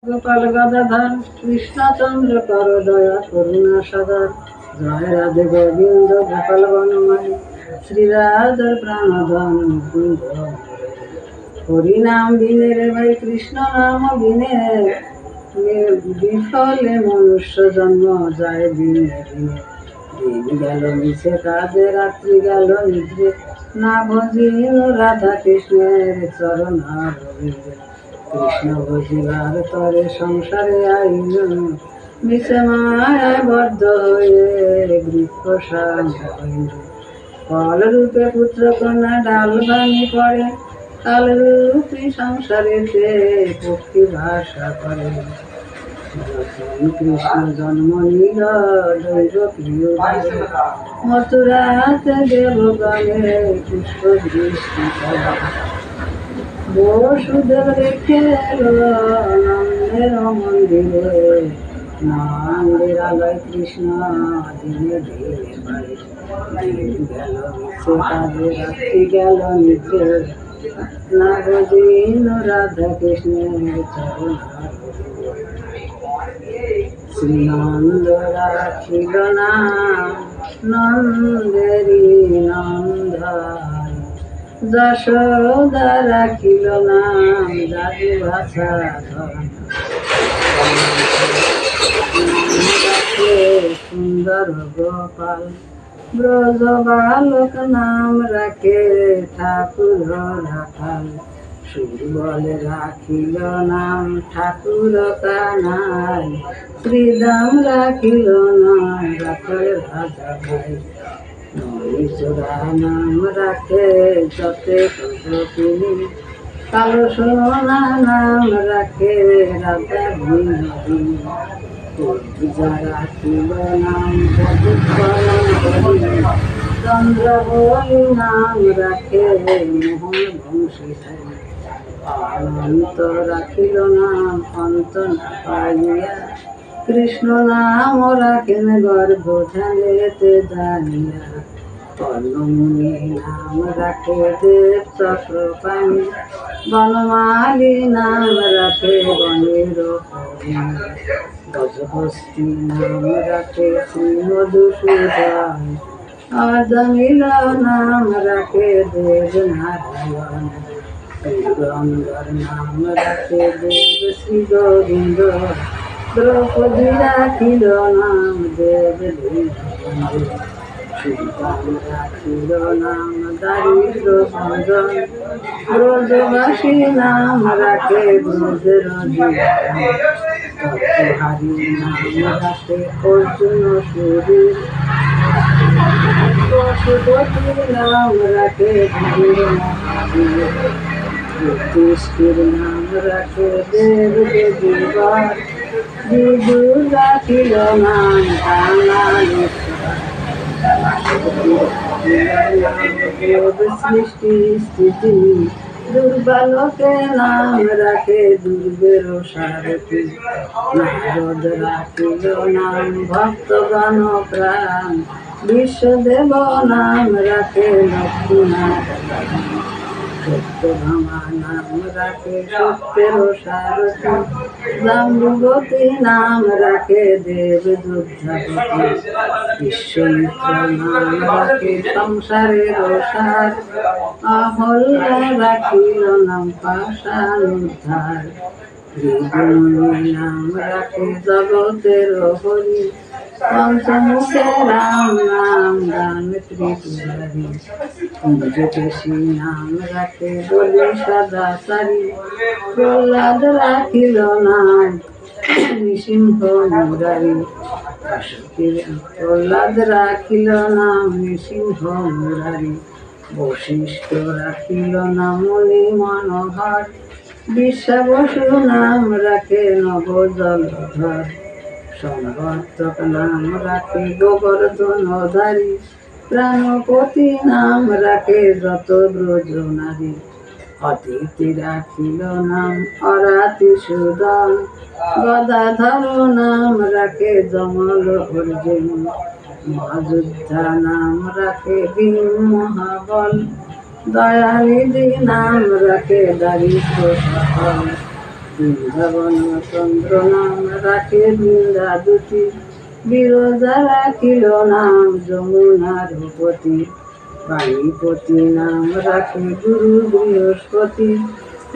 গোপাল গদাধর কৃষ্ণচন্দ্র কর দয়া করুণা সদা। জয় রাধে গোবিন্দ গোপাল বনমালী শ্রীরাধার প্রাণধন মুকুন্দ। হরি নাম বিনে রে ভাই কৃষ্ণ নাম বিনে বিফলে মনুষ্য জন্ম যায় দিনে দিনে। দিন গেল মিছে কাজে রাত্রি গেল নিদ্রে, না ভজিল রাধা কৃষ্ণের চরণ রবিন্দ্র। কৃষ্ণ ভজিবার তরে সংসারে আইল, মিছে মায়ায় বদ্ধ হয়ে বৃক্ষশাল হইল। ফল রূপে পুত্র কন্যা ডাল ভাঙি পড়ে, কাল রূপী সংসারেতে পক্ষী ভাষা করে। কৃষ্ণ জন্ম নিল দৈব প্রিয় মথুরাতে দেবগণে পুষ্প দৃষ্টি করে। বসুদেব রেখে নন্দের মন্দিরে, নন্দের আলয় কৃষ্ণ দিনে দিনে বাড়ে। দিন গেল মিছে কাজে রাত্রি গেল নিদ্রে, না বুঝিল রাধা কৃষ্ণের চরণ। শ্রীনন্দ রাখিল না নন্দেরি নন্দায়, যশোদা রাখিল নাম দাদু ভাষা সুন্দর গোপাল। ব্রজ বালক নাম রাখে ঠাকুর রাখাল, সুর বলে রাখিল নাম ঠাকুর কানাই। শ্রীদাম রাখিল নাম রাখাল রাজা ভাই, নৈচোরা নাম রাখে যতে তিনি। কালো সোনা নাম রাখে রাধা বিনোদিনী, পূজা রাখিল নাম চন্দ্রবলী নাম রাখে মোহন বংশী। অনন্ত রাখিল নাম অন্ত না পাইয়া, কৃষ্ণ নাম রাখেন গর্ভধানেতে জানিয়া। কর্ণমুনি নাম রাখে দেব চক্রপাণি, বনমালী নাম রাখে বনের হরিণ। গজহস্তি নাম রাখে শ্রী মধুসূদন, অজমিল নাম রাখে দেব নারায়ণ। গঙ্গার নাম রাখে দেব শ্রী গোবিন্দ, দ্রৌপদী রাখিল নাম দেব দীনবন্ধু। সুদাম রাখিল নাম দারিদ্র ভঞ্জন, ব্রজবাসী নাম রাখে ব্রজের জীবন। তত্ত্বহারী নাম রাখে অর্জুন সুরীর, পশুপতির নাম রাখে ধীর মহাবীর। যুধিষ্ঠির নাম রাখে দেব দেবীবার, বিদু রাখিল নাম কানানেশ্বর। দেব সৃষ্টি স্থিতি, দুর্বালকে নাম রাখে দুর্গের সারথি। নারদ রাখিল নাম ভক্তগণ প্রাণ, বিশ্বদেব নাম রাখে লক্ষ্মীনারায়ণ। সত্যভামা নাম রাখে সত্যের সারথি, জাম্বুবতী নাম রাখে দেব যোদ্ধাপতি। বিশ্বমিত্র নাম রাখে সংসারের সার, অহল্যা রাখিল নাম পাষাণ উদ্ধার। ভৃগুমুনি নাম রাখে জগতের হরি, পঞ্চমুখে রাম নাম দান ত্রিপুরারি। কুঞ্জকেশী নাম রাখে বলি সদাচারী, প্রহ্লাদ রাখিল নাম নৃসিংহ মুরারি। প্রহ্লাদ রাখিল নাম নৃসিংহ মুরারি, বশিষ্ঠ রাখিল নাম মুনি মনোহর। বিশ্বাবসু নাম রাখে নব জলধর, সংবর্ধক নাম রাখে গোবর্ধনধারী। প্রাণপতি নাম রাখে যত ব্রজ নারী, অতিথি রাখিল নাম অরাতি সুদন। গদাধর নাম রাখে যমল অর্জুন, মহাযোদ্ধা নাম রাখে ভীম মহাবল। দয়ানিধি নাম রাখে দারিদ্র সকল, বৃন্দাবন চন্দ্র নাম রাখে বৃন্দা দুটি, বিরজা রাখিল নাম যমুনার পতি, বাণীপতি নাম রাখে গুরু বৃহস্পতি,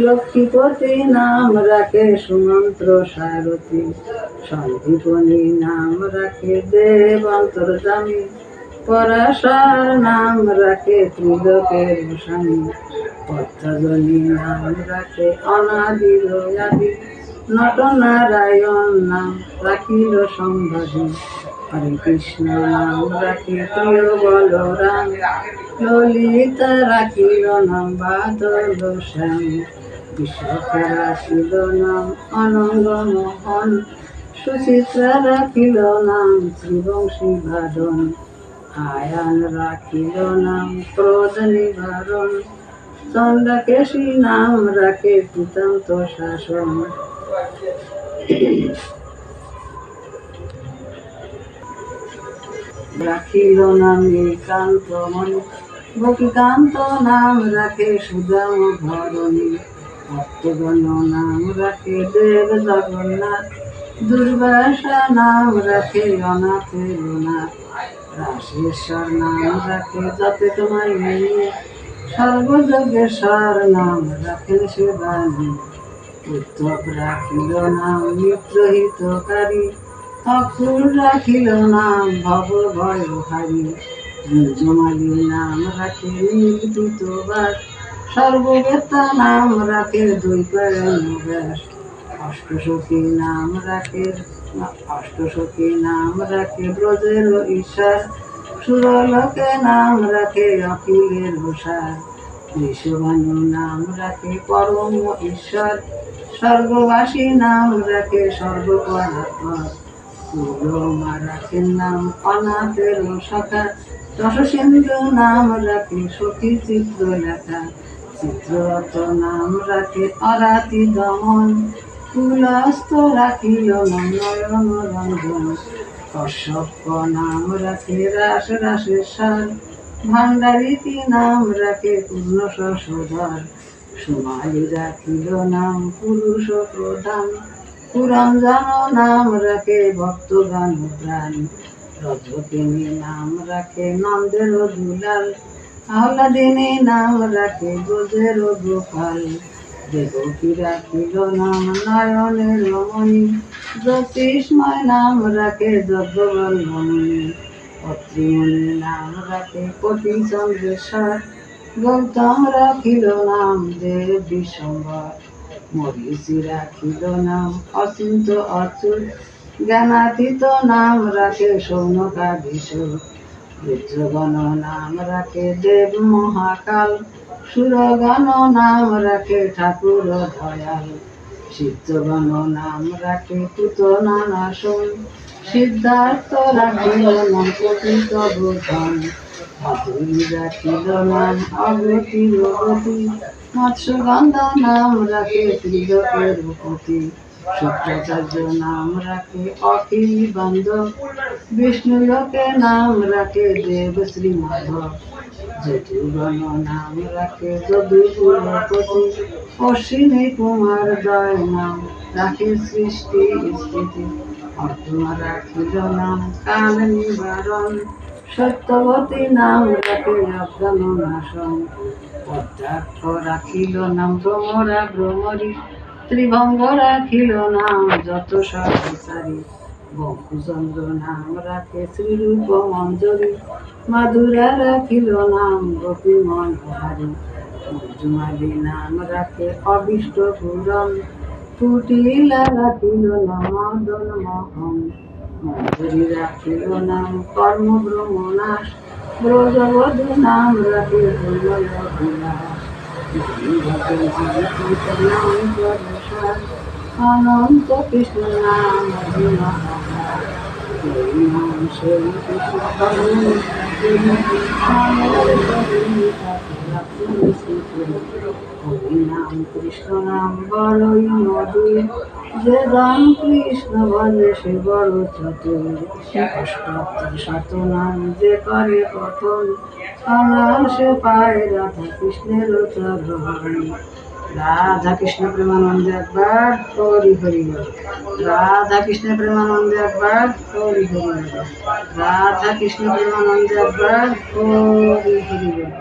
লক্ষ্মীপতি নাম রাখে সুমন্ত্র সারথী, সন্দীপনী নাম রাখে দেব অন্তর্যামী, পরাশর নাম রাখে ত্রিলোকের স্বামী, পদ্মজনী নাম রাখে অনাদির আদি, নটনারায়ণ নাম রাখিল সম্ভাজি, হরে কৃষ্ণ নাম রাখে প্রিয় বলরাম, ললিতা রাখিল নাম বাদল শ্যাম, বিশ্বকে রাখিল নাম অনঙ্গ মোহন, সুচিত্রা রাখিল নাম শ্রীবংশী ভাদন, আয়ান রাখিল নাম ক্রোধ নিবারণ, চন্দ্রকেশী নাম রাখে কৃতান্ত শাসন, রাখিল নাম নীলকান্ত মণি, গোপীকান্ত নাম রাখে সুদাম ধরণী, ভক্তগণ নাম রাখে দেব জগন্নাথ, দুর্বাসা নাম রাখে অনাথের নাথ, রাশেশ্বর নাম রাখে যতেক মাইনী, সর্বযজ্ঞেশ্বর নাম রাখেন শিবানী, উদ্ধব রাখিল নাম মিত্রহিতকারী, অকুল রাখিল নাম ভব ভয়হারী, গুঞ্জমালী নাম রাখে নীলপিতবাস, সর্ববেত্তা নাম রাখে দ্বৈপায়ন ব্যাস, অষ্টসখী নাম রাখে ব্রজের ঈশ্বর, সুরলোকে নাম রাখে অখিলের সার, ঋষভানু নাম রাখে পরম ঈশ্বর, স্বর্গবাসী নাম রাখে সর্বপরাৎপর, মা রাখেন নাম অনাথের সখা, রসসিন্ধু নাম রাখে সখী চিত্রলেখা, চিত্ররথ নাম রাখে অরাতি দমন, কুলস্থ রাখিল নাম নয়ন রঞ্জন, কশ্যপ নাম রাখে রাস রাসেশ্বর, ভাণ্ডারিতি নাম রাখে পূর্ণ শশধর, সুমালি রাখিল নাম পুরুষ প্রধান, পুরঞ্জন নাম রাখে ভক্তগান প্রাণ, রজকিনী নাম রাখে নন্দের দুলাল, আহ্লাদিনী নাম রাখে ব্রজের গোপাল, দেবকী রাখিল নাম নয়নের রমণী, জ্যোতিষ্ময় নাম রাখে যজ্ঞবল্লভী, অত্রিমণি নাম রাখে কোটি চন্দ্রেশ্বর, গৌতম রাখিল নাম দেব বিশ্বম্বর, মরিচি রাখিল নাম অচিন্ত অচ্যুত, জ্ঞানাতীত নাম রাখে সৌনকাধীশ্বর, রুদ্রগণ নাম রাখে দেব মহাকাল, সুরগণ নাম রাখে ঠাকুর দয়াল, সিদ্ধগণ নাম রাখে পুতনা নাশন, সিদ্ধার্থ রাখিল নাম প্রকৃত বোধন, মাধুরী রাখিল নাম অগতি গতি, মৎস্যগন্ধা নাম রাখে ত্রিলোকের পতি, শুক্রাচার্য নাম রাখে অখিল বান্ধব, বিষ্ণুলোকে নাম রাখে দেব শ্রীমাধব, যদুগণ নাম রাখে যদুকুলপতি, অশ্বিনী কুমার দয় নাম রাখে সৃষ্টি স্থিতি, অর্জুন রাখিল নাম কাল নিবারণ, সত্যবতী নাম রাখে অজ্ঞান নাশন, পদ্মাক্ষ রাখিল নাম ভ্রমরা ভ্রমরী, ত্রিভঙ্গ রাখিল নাম যত সহচারী, বঙ্কুচন্দ্র নাম রাখে শ্রীরূপ মঞ্জরী, মাধুরা রাখিল নাম গোপী মনোহারী, মঞ্জুমালী নাম রাখে অভীষ্ট পূরণ, কুটিলা রাখিল নাম মদন মোহন, মঞ্জরী রাখিল নাম কর্ম ব্রহ্মনাশ, ব্রজবধূ নাম রাখে প্রলয় বিলাস, অনন্ত কৃষ্ণ নাম নাম সেই নাম কৃষ্ণ নাম বড়ই মধুর, যে দাম কৃষ্ণ বলে সে বড় চতুর, অষ্টাত্তর শত নাম যে করে পঠন, অনায়াসে পায় রাধা কৃষ্ণের চরণ, রাধা কৃষ্ণ প্রেমানন্দে একবার হরি হরি বল। রাধা কৃষ্ণ প্রেমানন্দে একবার হরি হরি বল। রাধা কৃষ্ণ প্রেমানন্দে একবার হরি হরি বল।